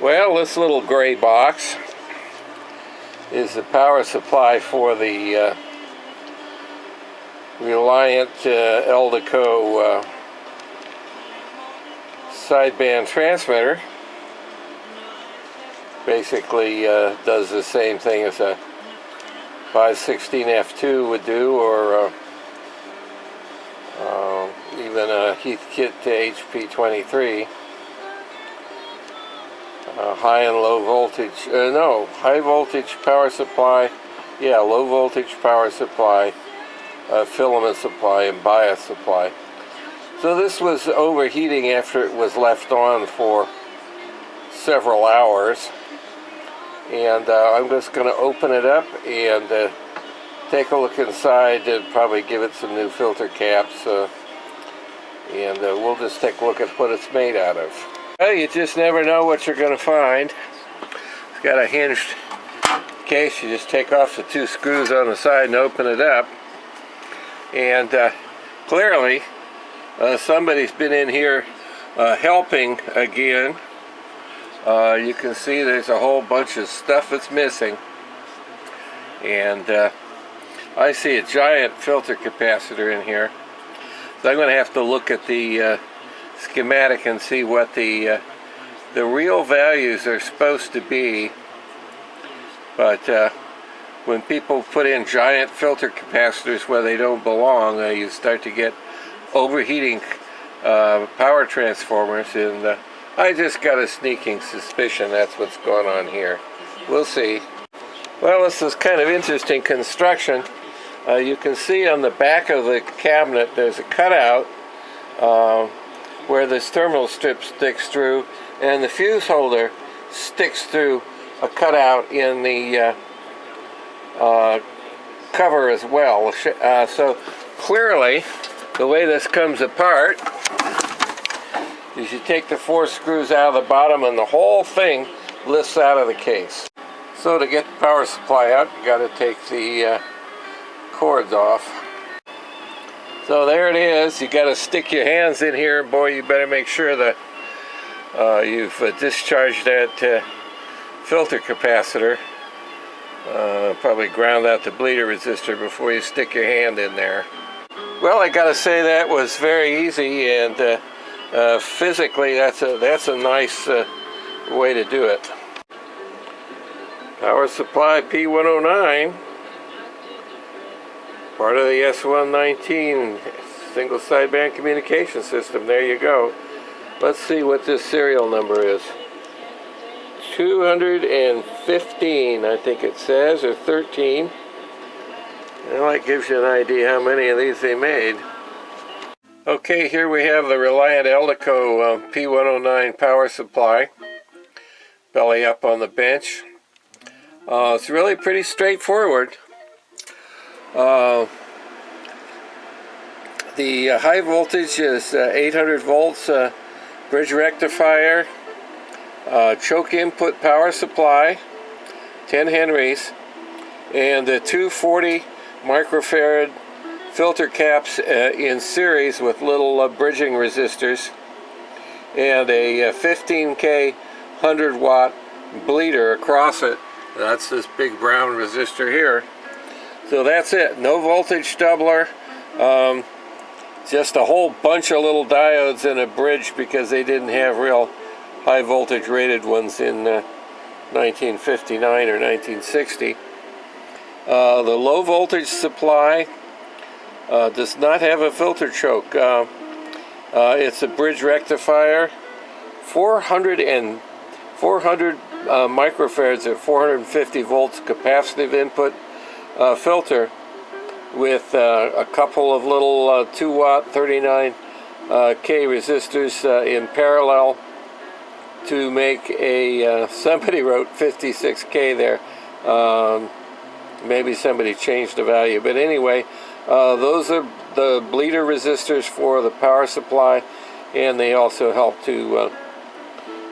Well, this little gray box is the power supply for the Reliant Eldico sideband transmitter. Basically does the same thing as a 516F2 would do, or even a Heathkit to HP23. High and low voltage, high voltage power supply, low voltage power supply, filament supply, and bias supply. So this was overheating after it was left on for several hours, and I'm just going to open it up and take a look inside and probably give it some new filter caps, and we'll just take a look at what it's made out of. Well, you just never know what you're going to find. It's got a hinged case. You just take off the two screws on the side and open it up. And clearly, somebody's been in here helping again. You can see there's a whole bunch of stuff that's missing. And I see a giant filter capacitor in here. So I'm going to have to look at the schematic and see what the real values are supposed to be. But when people put in giant filter capacitors where they don't belong, you start to get overheating power transformers, and I just got a sneaking suspicion that's what's going on here. We'll see. Well, this is kind of interesting construction. You can see on the back of the cabinet there's a cutout where this terminal strip sticks through, and the fuse holder sticks through a cutout in the cover as well. So clearly, the way this comes apart is you take the 4 screws out of the bottom and the whole thing lifts out of the case. So to get the power supply out, you got to take the cords off. So there it is. You got to stick your hands in here. Boy, you better make sure that you've discharged that filter capacitor. Probably ground out the bleeder resistor before you stick your hand in there. Well, I got to say that was very easy, and physically that's a nice way to do it. Power supply P109. Part of the S119 single sideband communication system. There you go. Let's see what this serial number is. 215, I think it says, or 13. Well, that gives you an idea how many of these they made. Okay, here we have the Reliant Eldico P109 power supply. Belly up on the bench. It's really pretty straightforward. The high voltage is 800 volts bridge rectifier, choke input power supply, 10 henries, and the 240 microfarad filter caps in series with little bridging resistors, and a 15K 100 watt bleeder across it. That's this big brown resistor here. So that's it. No voltage doubler. Just a whole bunch of little diodes in a bridge because they didn't have real high voltage rated ones in 1959 or 1960. The low voltage supply does not have a filter choke. It's a bridge rectifier. 400 microfarads at 450 volts capacitive input filter with a couple of little 2 watt 39K resistors in parallel to make a, somebody wrote 56K there. Maybe somebody changed the value, but anyway, those are the bleeder resistors for the power supply, and they also help to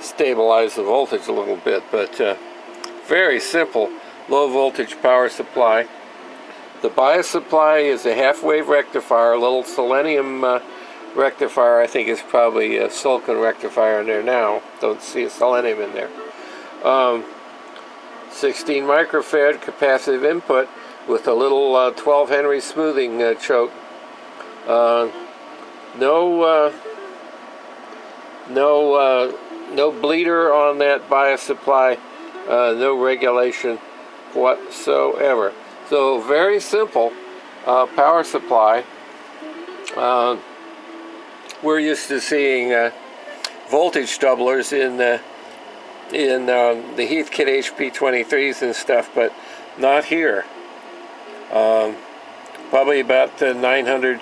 stabilize the voltage a little bit. But very simple low voltage power supply. The bias supply is a half-wave rectifier, a little selenium rectifier. I think it's probably a silicon rectifier in there now. Don't see a selenium in there. 16 microfarad capacitive input with a little 12 Henry smoothing choke. No bleeder on that bias supply, no regulation whatsoever. So very simple power supply. We're used to seeing voltage doublers in the Heathkit HP23s and stuff, but not here. Probably about 900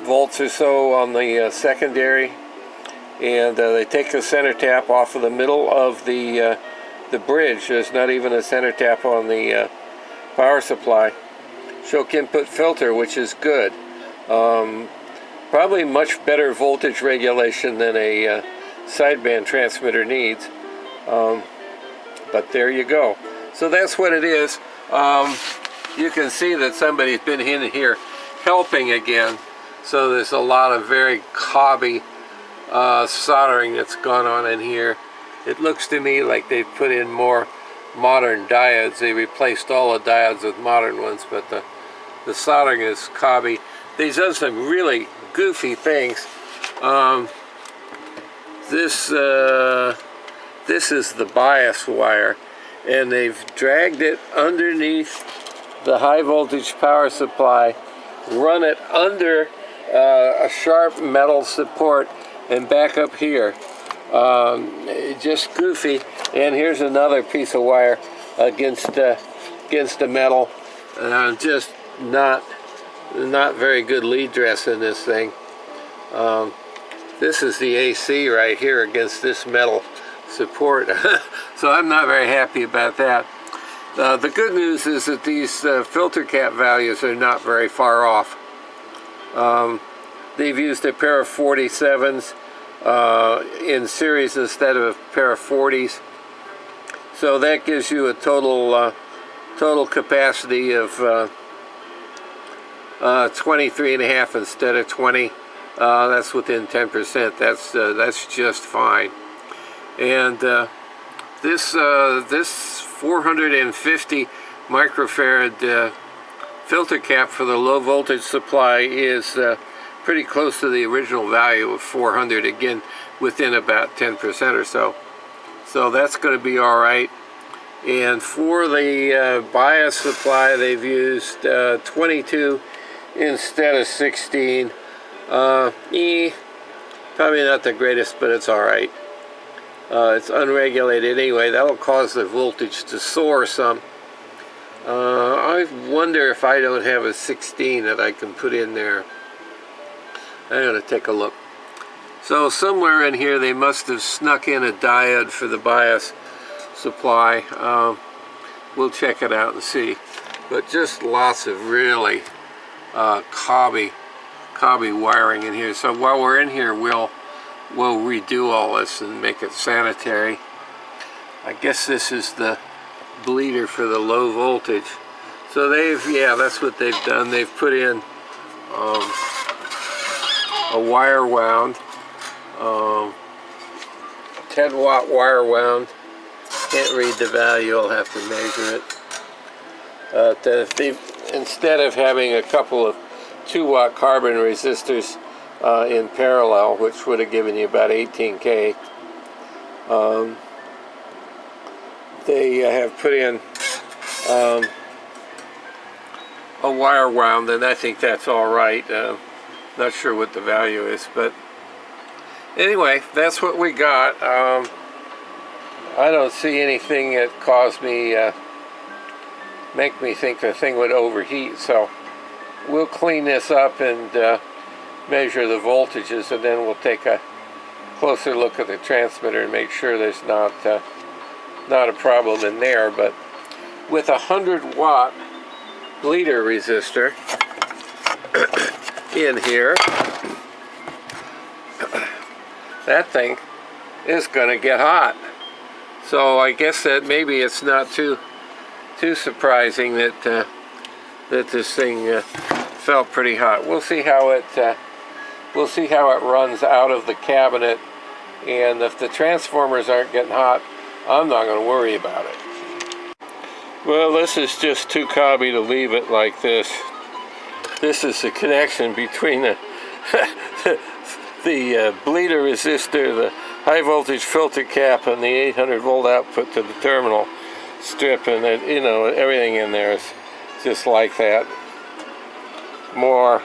volts or so on the secondary, and they take the center tap off of the middle of the bridge. There's not even a center tap on the power supply. Choke input filter, which is good. Probably much better voltage regulation than a sideband transmitter needs. But there you go. So that's what it is. You can see that somebody's been in here helping again. So there's a lot of very cobby soldering that's gone on in here. It looks to me like they've put in more modern diodes. They replaced all the diodes with modern ones, but the soldering is cobby. They've done some really goofy things. This is the bias wire, and they've dragged it underneath the high voltage power supply, run it under a sharp metal support, and back up here. Just goofy. And here's another piece of wire against the metal. Just not very good lead dress in this thing. This is the AC right here against this metal support. So I'm not very happy about that. The good news is that these filter cap values are not very far off. They've used a pair of 47s in series instead of a pair of 40s. So that gives you a total capacity of 23.5 instead of 20. That's within 10%. That's just fine. And this 450 microfarad filter cap for the low voltage supply is pretty close to the original value of 400, again within about 10% or so. So that's going to be all right. And for the bias supply, they've used 22 instead of 16. Probably not the greatest, but it's all right. It's unregulated anyway. That'll cause the voltage to soar some. I wonder if I don't have a 16 that I can put in there. I'm going to take a look. So somewhere in here they must have snuck in a diode for the bias supply. We'll check it out and see. But just lots of really cobby wiring in here. So while we're in here, we'll redo all this and make it sanitary. I guess this is the bleeder for the low voltage. So that's what they've done. They've put in a wire wound, 10 watt wire wound. Can't read the value, I'll have to measure it. Instead of having a couple of 2 watt carbon resistors in parallel, which would have given you about 18K, they have put in a wire wound, and I think that's all right. Not sure what the value is, but anyway, that's what we got. I don't see anything that caused me, make me think the thing would overheat, so we'll clean this up and measure the voltages, and then we'll take a closer look at the transmitter and make sure there's not a problem in there. But with a 100 watt bleeder resistor in here, that thing is going to get hot. So I guess that maybe it's not too surprising that that this thing felt pretty hot. We'll see how it runs out of the cabinet, and if the transformers aren't getting hot, I'm not going to worry about it. Well, this is just too cobby to leave it like this. This is the connection between the the bleeder resistor, the high voltage filter cap, and the 800 volt output to the terminal strip, and it, you know, everything in there is just like that. More.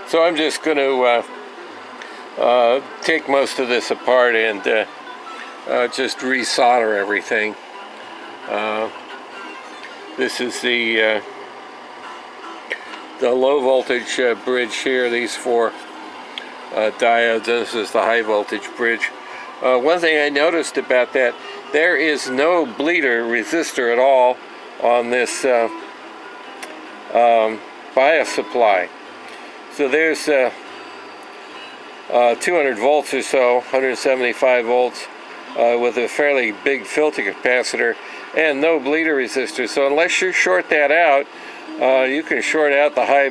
So I'm just going to take most of this apart and just resolder everything. This is the low voltage bridge here. These 4 diodes. This is the high voltage bridge. One thing I noticed about that, there is no bleeder resistor at all on this bias supply. So there's 200 volts or so, 175 volts, with a fairly big filter capacitor and no bleeder resistor. So unless you short that out, you can short out the high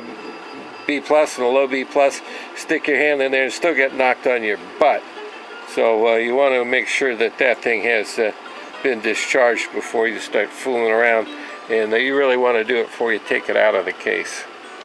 B plus and the low B plus, stick your hand in there and still get knocked on your butt. So you want to make sure that that thing has been discharged before you start fooling around, and you really want to do it before you take it out of the case.